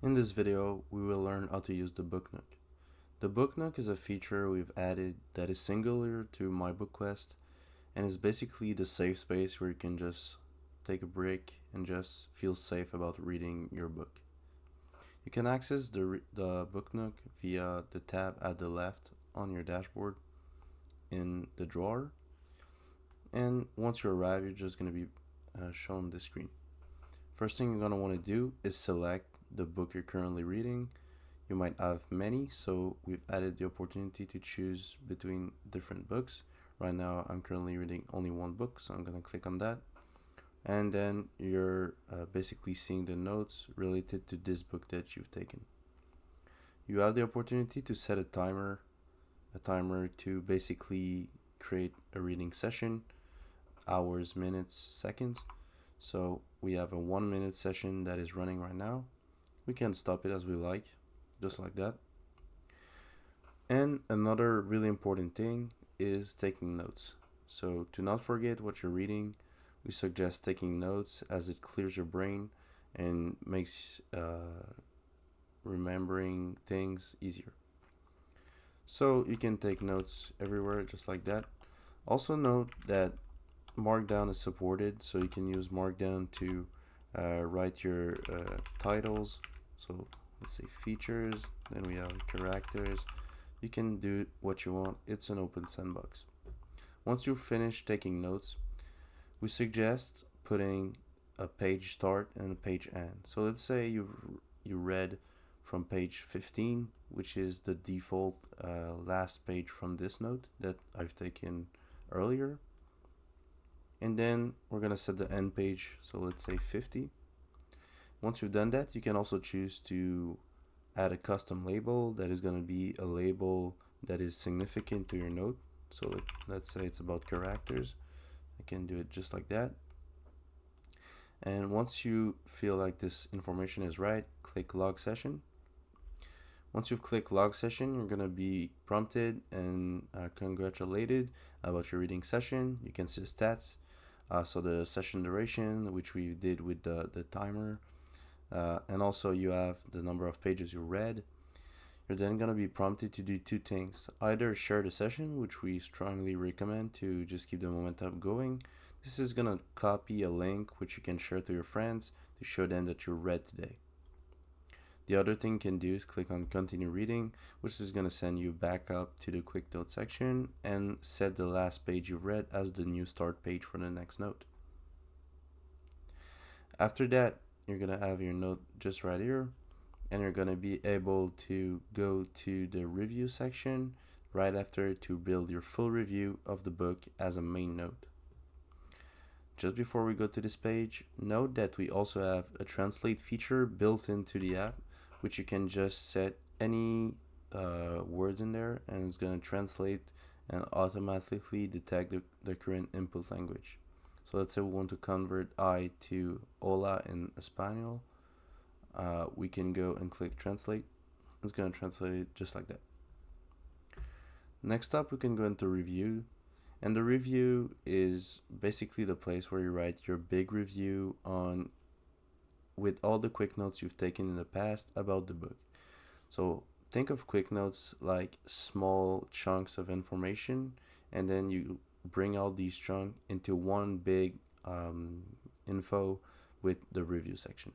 In this video, we will learn how to use the book nook. The book nook is a feature we've added that is singular to MyBookQuest and is basically the safe space where you can just take a break and just feel safe about reading your book. You can access the book nook via the tab at the left on your dashboard in the drawer, and once you arrive, you're just going to be shown the screen. First thing you're going to want to do is select the book you're currently reading. You might have many, so we've added the opportunity to choose between different books. Right now I'm currently reading only one book, so I'm going to click on that, and then you're basically seeing the notes related to this book that you've taken. You have the opportunity to set a timer to basically create a reading session, hours, minutes, seconds. So we have a 1 minute session that is running right now. We can stop it as we like, just like that. And another really important thing is taking notes. So to not forget what you're reading, we suggest taking notes as it clears your brain and makes remembering things easier. So you can take notes everywhere, just like that. Also note that Markdown is supported, so you can use Markdown to write your titles. So let's say features, then we have characters. You can do what you want. It's an open sandbox. Once you've finished taking notes, we suggest putting a page start and a page end. So let's say you read from page 15, which is the default last page from this note that I've taken earlier. And then we're going to set the end page, so let's say 50. Once you've done that, you can also choose to add a custom label that is going to be a label that is significant to your note. So let's say it's about characters. I can do it just like that. And once you feel like this information is right, click log session. Once you've clicked log session, you're going to be prompted and congratulated about your reading session. You can see the stats. So the session duration, which we did with the timer, and also you have the number of pages you read. You're then going to be prompted to do two things. Either share the session, which we strongly recommend to just keep the momentum going. This is going to copy a link which you can share to your friends to show them that you read today. The other thing you can do is click on continue reading, which is going to send you back up to the quick note section and set the last page you've read as the new start page for the next note. After that, you're going to have your note just right here, and you're going to be able to go to the review section right after to build your full review of the book as a main note. Just before we go to this page, note that we also have a translate feature built into the app, which you can just set any words in there, and it's going to translate and automatically detect the current input language. So let's say we want to convert I to hola in Espanol. We can go and click translate. It's going to translate it just like that. Next up, we can go into review. And the review is basically the place where you write your big review on with all the quick notes you've taken in the past about the book. So think of quick notes like small chunks of information, and then you bring all these chunks into one big info with the review section.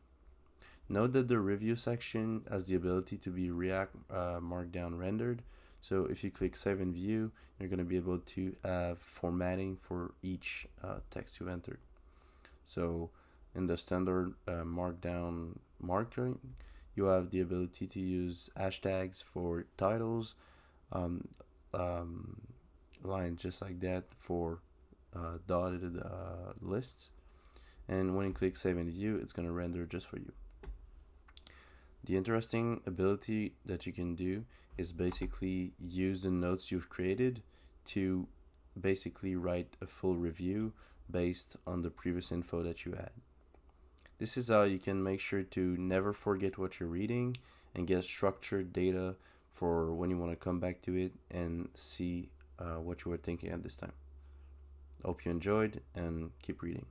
Note that the review section has the ability to be React Markdown rendered. So if you click save and view, you're going to be able to have formatting for each text you entered. So in the standard Markdown marking, you have the ability to use hashtags for titles, lines just like that for dotted lists. And when you click save and view, it's going to render just for you. The interesting ability that you can do is basically use the notes you've created to basically write a full review based on the previous info that you had. This is how you can make sure to never forget what you're reading and get structured data for when you want to come back to it and see what you were thinking at this time. I hope you enjoyed and keep reading.